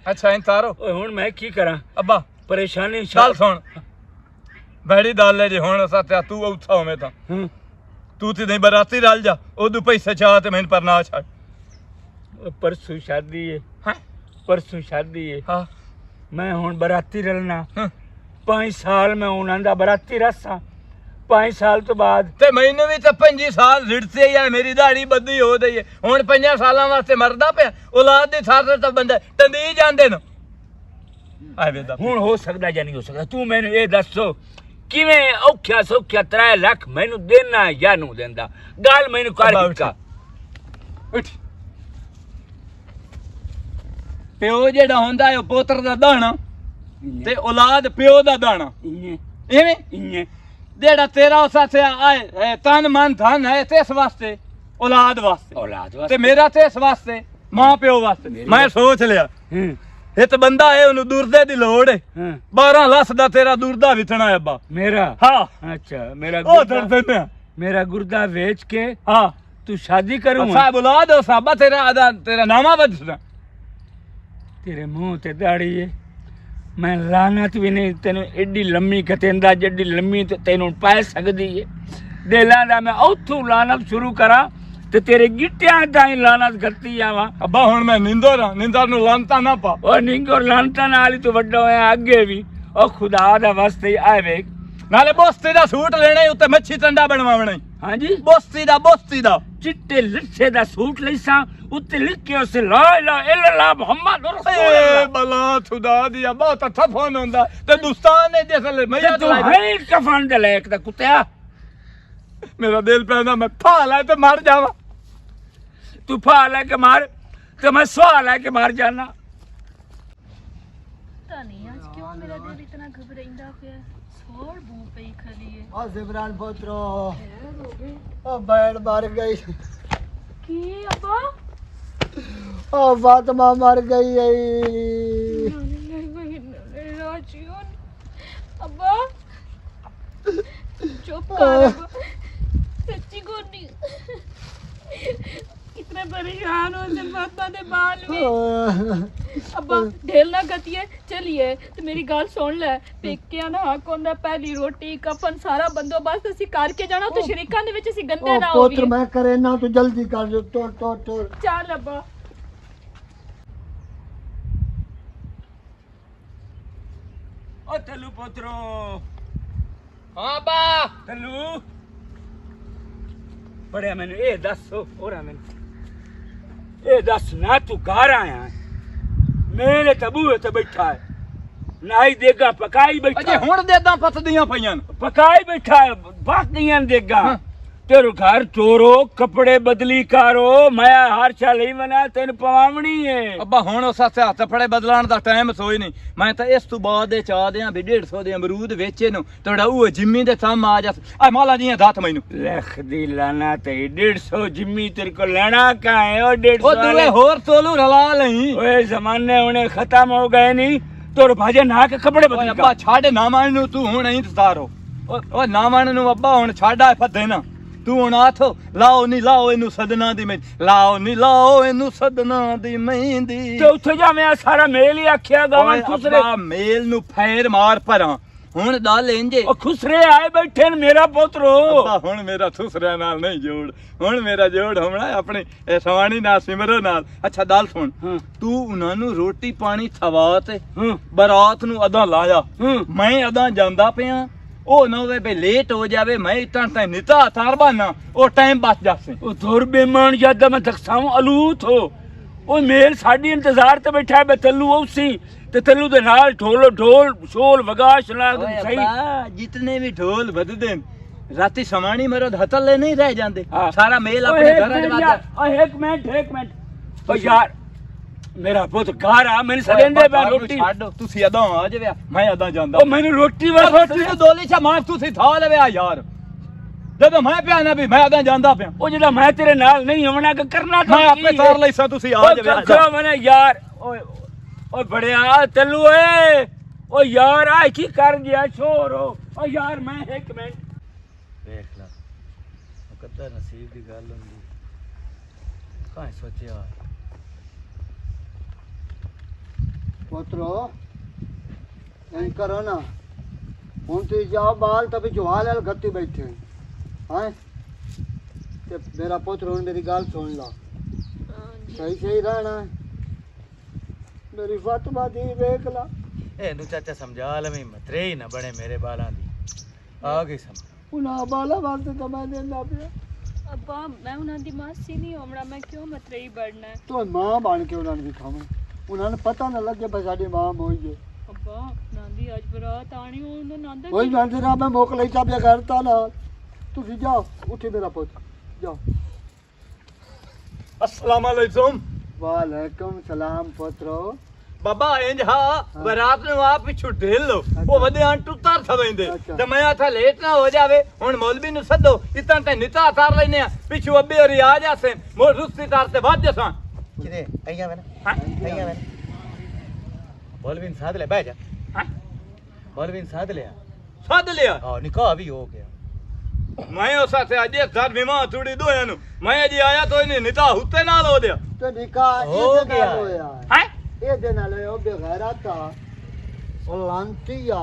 अच्छा इन तारो ओए हुन मैं की करा अब्बा परेशानी चल सुन बड़ी दाल है जी हुन सत्या तू औथा होवे ता तू ते नहीं बराती रल जा ओदू पैसे चाह ते मैनू पर ना छड़ परसों शादी है हां परसों शादी है हां मैं हुन बराती रलना 5 साल मैं उन्हां दा बराती रसा 5 साल तो बाद ते मैनू भी तो 25 साल रिड़ते है मेरी दाढ़ी बद्दी हो गई है हुन 5 सालां वास्ते मरदा पे औलाद दी थार ते बंदे टंदी जांदे न आए वेदा हुन हो सकदा या नहीं हो सकदा तू मैनू ये दसो किवें औख्या सौख्या 3 लाख मैनू देना या नू देंदा गल मैनू कर का उठ प्यो जेड़ा हुंदा है पुत्र दा दाना ते औलाद प्यो दा दाना इवें जेड़ा तेरा साथे आए तन मन धन है तेस वास्ते औलाद वास्ते ते मेरा तेस वास्ते मां प्यो वास्ते मैं सोच लिया एक बंदा है उन्हें दुर्दे दी लोड़ है 12 लाख दा तेरा दुर्दा विथना है अब्बा मेरा हाँ अच्छा मेरा ओ दर्द में मेरा गुर्दा बेच के हाँ तू शादी करूं साहब औलाद हो साहब तेरा आदा तेरा नामा बदसना तेरे मुंह ते दाढ़ी है मैं लानत भी नहीं तेन एडी लम्मी कतेंदा जड्डी लम्मी ते तेनू पाए सकदी है दिलां दा मैं औथू लानत शुरू करा ते तेरे गिट्टियां ताई लानत करती आवा अब्बा हुन मैं निंदर नु लानता ना पा ओ निंगोर लानता नाल ही तो वड्डा होया अगे भी ओ खुदा दा वास्ते आए वे नाले बोस्ती दा सूट लेने उत्ते मच्छी टंडा बनवावणे हां जी बोस्ती दा चिट्टे लिखे दा सूट लईसा उत्ते लिख के उसे ला इलाहा इल्लल्लाह मुहम्मद रसूलुल्लाह बला खुदा दी बहुत अच्छा फोन हुंदा ते दुस्तान ने जैसे मैं तू है कफन दे लायक दा कुत्ता मेरा दिल पैंदा मैं फा ला ते मर जावा तू फा ला के मार तो मैं सवा ला के मार जाना पता नहीं आज क्यों मेरा दिल इतना घबराइंदा पे सोर बू पे ही खली है ओ जिब्रान पुत्रो ओ बैठ मर गई की अब्बा ओ फातिमा मर गई है राजियन अब्बा चुप कर अब्बा सच्ची गोनी कितने परेशान हो सिर्फ फातिमा दे बाल में अब्बा ढेल ना गतिए चलिए तो मेरी गल सुन ले पेकियां दा हक होंदा पहली रोटी कफन सारा बंदोबस्त ਅਸੀਂ ਕਰਕੇ ਜਾਣਾ ਤੇ ਸ਼ਰੀਕਾਂ ਦੇ ਵਿੱਚ ਅਸੀਂ ਗੰਦੇ ਨਾ ਹੋਈਏ पुत्र मैं करे ना तो जल्दी कर दो तोड़ ਚੱਲ ਅੱਬਾ ओ तल्लू पुत्रो हां बा तल्लू बड़े मैंने ए दसो ओरा मैंने ए दस ना तू घर आया मेरे तबूए ते बैठा है नाई देगा पकाई बैठा अजे हुन देदा पतदियां पईयां पकाई बैठा है बाकियां देगा तेरे घर चोरो कपड़े बदली करो मैं हर साल ही मना तेन पवावनी है अब्बा हुन उस हत्थ फड़े बदलाण दा टाइम सोई नहीं मैं तो इस तू बाद दे चा देयां भी 150 दे अमरूद वेचे नु तोड़ा ओ जिम्मी दे साम आ जा आ माला जी दात मैनू लख दी लाना ते 150 जिम्मी तेरे को लेना का है ओ 150 ओ दुए होर तोलू रला लई ओए जमाने हुने खत्म हो गए नहीं तोर भाजे ना के कपड़े बदली अब्बा छाड़ ना मान नु तू हुन इंतजार हो ओ ना मान नु अब्बा हुन छाड़ा फदे ना तू हुन आथो लाओ नी लाओ इनू सदना दी मैं लाओ नी लाओ इनू सदना दी मेहंदी ते उथे जा मैं सारा मेल ही आखिया गावन खुसरे मेल नु फैर मार परा हुन दाल इंजे ओ खुसरे आए बैठे न मेरा पुत्रो अब्बा हुन मेरा खुसरे नाल नहीं जोड़ हुन मेरा जोड़ हमणा अपने सवाणी नाल सिमरो नाल अच्छा दाल सुन तू उना नु रोटी पानी खवा ते बारात नु अदा लाया मैं अदा जांदा पिया ओ ना वे पे लेट हो जावे मैं इतना टाइम निता तारबाना ओ टाइम बच जासे ओ धुर बेमान यादा मैं दक्षाऊं अलूत हो ओ मेल साडी इंतजार ते बैठा है तल्लू उसी ते तल्लू दे नाल ढोल शोल वगा चला सही जितने भी ढोल बजदे राती समाणी मरद हतले नहीं रह जांदे सारा मेल ओ अपने घर च वादा ओ एक मिनट ओ यार मेरा पुत घर आ मैंने सदेंदे बा रोटी छाड़ो तुसी अदा आ जावे मैं अदा जांदा ओ मैंने रोटी वाला रोटी तो दोली छा मां तुसी था लेवे यार ਜਦੋਂ ਮੈਂ ਪਿਆ ਨਾ ਵੀ ਮੈਂ ਆਦਾਂ ਜਾਂਦਾ ਪਿਆ ਉਹ ਜਿਹੜਾ ਮੈਂ ਤੇਰੇ ਨਾਲ ਨਹੀਂ ਹੋਣਾ ਕਿ ਕਰਨਾ ਤਾਂ ਮੈਂ ਆਪੇ ਤਾਰ ਲਈ ਸਾਂ ਤੁਸੀਂ ਆ ਜਾਵੇ ਕੱਖਾ ਮਨੇ ਯਾਰ ਓਏ ਓਏ ਬੜਿਆ ਤੱਲੂ ਓਏ ਓ ਯਾਰ ਆ ਕੀ ਕਰ ਗਿਆ ਸ਼ੋਰ ਓ ਯਾਰ ਮੈਂ 1 ਮਿੰਟ ਵੇਖ ਲਾ ਉਹ ਕਦਾ ਨਸੀਬ ਦੀ ਗੱਲ ਹੁੰਦੀ ਕਾਹ ਸੋਚਿਆ ਪੁੱਤਰੋ ਨਹੀਂ ਕਰੋ ਨਾ ਹੁਣ ਤੁਸੀਂ ਜਾਓ ਬਾਲ ਤभी ਜਵਾਲ ਵਾਲ ਗੱਤੀ ਬੈਠੇ ਹਾਂ ਤੇ ਮੇਰਾ ਪੁੱਤਰ ਹੁਣ ਮੇਰੀ ਗੱਲ ਸੁਣ ਲਾ ਸਹੀ ਸਹੀ ਰਹਿਣਾ ਮੇਰੀ ਫਾਤਮਾ ਦੀ ਵੇਖ ਲਾ ਇਹਨੂੰ ਚਾਚਾ ਸਮਝਾ ਲਵੇਂ ਮਤਰੇ ਹੀ ਨਾ ਬਣੇ ਮੇਰੇ ਬਾਲਾਂ ਦੀ ਆ ਗਈ ਸਮਝ ਉਹਨਾਂ ਬਾਲਾ ਵਾਸਤੇ ਤਾਂ ਮੈਂ ਦੇਣਾ ਪਿਆ ਅੱਬਾ ਮੈਂ ਉਹਨਾਂ ਦੀ ਮਾਸੀ ਨਹੀਂ ਹੋਣਾ ਮੈਂ ਕਿਉਂ ਮਤਰੇਈ ਬਣਨਾ ਹੈ ਤੂੰ ਮਾਂ ਬਣ ਕੇ ਉਹਨਾਂ ਨੂੰ ਦਿਖਾਵਾਂ ਉਹਨਾਂ ਨੂੰ ਪਤਾ ਨਾ ਲੱਗੇ ਬਈ ਸਾਡੀ ਮਾਂ ਹੋਈਏ ਅੱਬਾ ਨਾਂਦੀ ਅੱਜ ਬਰਾਤ ਆਣੀ ਉਹਨਾਂ ਨਾਂਦਾ ਕੋਈ ਜਾਣਦੇ ਨਾ ਮੈਂ ਮੋਕ ਲਈ ਚਾਬਿਆ ਕਰਤਾ ਨਾਲ ਤੁਸੀਂ ਜਾਓ ਉੱਠੇ ਮੇਰਾ ਪੁੱਤ ਜਾਓ अस्सलाम अलैकुम ਵਾਲੇਕੁਮ ਸਲਾਮ ਪੁੱਤਰੋ ਬਾਬਾ ਇੰਜ ਹਾਂ ਬਰਾਤ ਨੂੰ ਆ ਪਿੱਛੋਂ ਢੇਲ ਲੋ ਉਹ ਵਧਿਆਂ ਟੁੱਤਾਰ ਥਵੇਂਦੇ ਅੱਛਾ। ਤੇ ਮੈਂ ਆਥਾ ਲੇਟ ਨਾ ਹੋ ਜਾਵੇ ਹੁਣ ਮੌਲਵੀ ਨੂੰ ਸੱਦੋ ਇਤਾਂ ਤੇ ਨਿਤਾ ਤਾਰ ਲੈਨੇ ਆ ਪਿੱਛੋਂ ਅੱਬੇ ਔਰ ਆ ਜਾਸੇ ਮੋਰ ਰੁਸਤੀ ਤਾਰ ਤੇ ਵੱਜ ਜਾਸਾਂ ਕਿਦੇ ਆਈਆਂ ਮੈਂ ਹਾਂ ਆਈਆਂ ਮੈਂ ਬੋਲਵਿਨ ਸਾਧ ਲੈ ਬਹਿ ਜਾ ਹਾਂ ਬੋਲਵਿਨ ਸਾਧ ਲਿਆ ਸੱਦ ਲਿਆ ਆ ਨਿਕਾਹ ਵੀ ਹੋ ਗਿਆ ਮੈਂ ਉਸ ਸਾਥੇ ਅਜੇ ਸਰ ਵਿਮਾ ਥੋੜੀ ਦੋਆਂ ਨੂੰ ਮੈਂ ਅਜੇ ਆਇਆ ਤੋਂ ਇਹਨੇ ਨਿਤਾ ਹੁੱਤੇ ਨਾਲ ਹੋ ਦਿਆ ਤੇ ਨਿਕਾਹ ਹੋ ਇਹਦੇ ਗਿਆ। ਨਾਲ ਹੋਇਆ ਹੈ ਇਹਦੇ ਨਾਲ ਹੋਇਆ ਉਹ ਬੇਗੈਰਤ ਆ ਉਹ ਲਾਂਤੀ ਆ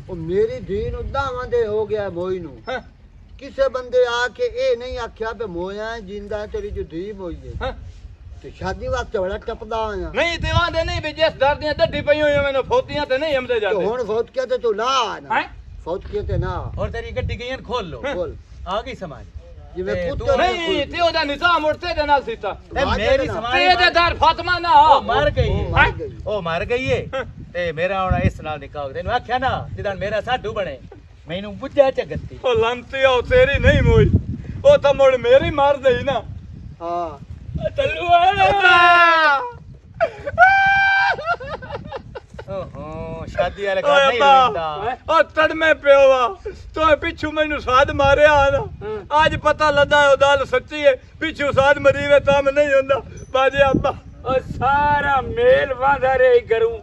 ਉਹ ਮੇਰੀ ਦੀਨ ਉਦਾਵਾਂ ਦੇ ਹੋ ਗਿਆ ਮੋਈ ਨੂੰ ਹਾਂ ਕਿਸੇ ਬੰਦੇ ਆ ਕੇ ਇਹ ਨਹੀਂ ਆਖਿਆ ਵੀ ਮੋਇਆ ਜਿੰਦਾ ਤੇਰੀ ਜੋ ਧੀ ਹੋਈ ਹੈ ਹਾਂ ਤੇ ਸ਼ਾਦੀ ਵਾਸਤੇ ਬੜਾ ਟੱਪਦਾ ਆ ਨਹੀਂ ਤੇ ਆਂਦੇ ਨਹੀਂ ਵੀ ਜਿਸ ਦਰ ਦੀਆਂ ਡੱਡੀ ਪਈ ਹੋਈਆਂ ਮੈਨੂੰ ਫੋਤੀਆਂ ਤੇ ਨਹੀਂ ਹਮਦੇ ਤੇ ਜਾਂਦੇ ਹੁਣ ਫੌਤ ਕਿਆ ਤੇ ਤੂੰ ਨਾ ਆ ਹੈ ਫੌਤ ਕਿਆ ਤੇ ਨਾ ਔਰ ਤੇਰੀ ਗੱਡੀ ਗਈਆਂ ਖੋਲ ਲੋ ਬੋਲ ਆ ਗਈ ਸਮਾਜ ਜਿਵੇਂ ਤੇ ਕੁੱਤੇ ਤੂੰ ਨਹੀਂ ਤੇ ਉਹਦਾ ਨਿਜ਼ਾਮ ਮੁੜਤੇ ਦੇ ਨਾਲ ਸੀਤਾ ਤੇ ਮੇਰੀ ਸਮਾਜ ਤੇ ਇਹਦੇ ਦਰ ਫਾਤਮਾ ਨਾ ਉਹ ਮਰ ਗਈ ਉਹ ਮਰ ਗਈ। ਉਹ ਮਰ ਗਈ ਏ ਤੇ ਮੇਰਾ ਹੁਣ ਇਸ ਨਾਲ ਨਿਕਾਹ ਹੋ ਗਿਆ ਤੈਨੂੰ ਆਖਿਆ ਨਾ ਜਿੱਦਾਂ ਮੇਰਾ ਸਾਡੂ ਬਣੇ ਮੈਨੂੰ ਬੁੱਝਾ ਝਗੱਤੀ ਉਹ ਲੰਤੀ ਉਹ ਤੇਰੀ ਨਹੀਂ ਮੋਈ ਉਹ ਤਾਂ ਮੁੜ ਮੇਰੀ ਮਾਰ ਦੇਈ ਨਾ ਹਾਂ ਤੱਲੂ ਓਹੋ ਸ਼ਾਦੀ ਵਾਲੇ ਓਏ ਘਰ ਨਹੀਂ ਅੱਬਾ ਰਹਿੰਦਾ ਉਹ ਤੜਮੇ ਪਿਓ ਵਾ ਤੂੰ ਪਿੱਛੂ ਮੈਨੂੰ ਸਾਧ ਮਾਰਿਆ ਨਾ ਅੱਜ ਪਤਾ ਲੱਗਾ ਉਹ ਗੱਲ ਸੱਚੀ ਹੈ ਪਿੱਛੂ ਸਾਧ ਮਰੀ ਵੇ ਤਾਂ ਮੈਂ ਨਹੀਂ ਹੁੰਦਾ ਬਾਜੇ ਅੱਬਾ ਉਹ ਸਾਰਾ ਮੇਲ ਵਾਂਦਾ ਰੇ ਕਰੂੰ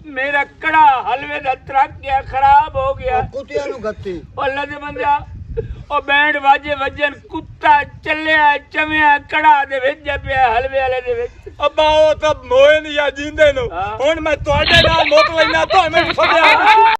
ਮੇਰਾ ਕੜਾ ਹਲਵੇ ਦਾ ਟਰੱਕ ਗਿਆ ਖਰਾਬ ਹੋ ਗਿਆ ਉਹ ਕੁੱਤਿਆਂ ਨੂੰ ਗੱਤੀ ਉਹ ਲੱਦੇ ਬੰਦਿਆ ਉਹ ਬੈਂਡ ਵਾਜੇ ਵੱਜਣ ਕੁੱਤਾ ਚੱਲਿਆ ਚਵਿਆ ਕੜਾ ਦੇ ਵਿੱਚ ਪਿਆ ਹਲਵੇ ਵਾਲੇ ਦੇ ਵਿੱਚ ਅੱਬਾ ਉਹ ਤਾਂ ਮੋਏ ਨਹੀਂ ਆ ਜਿੰਦੇ ਨੂੰ ਹਾਂ। ਹੁਣ ਮੈਂ ਤੁਹਾਡੇ ਨਾਲ ਮੁੱਕ ਲੈਣਾ ਤਾਂ ਮੈਨੂੰ ਸੱਦਿਆ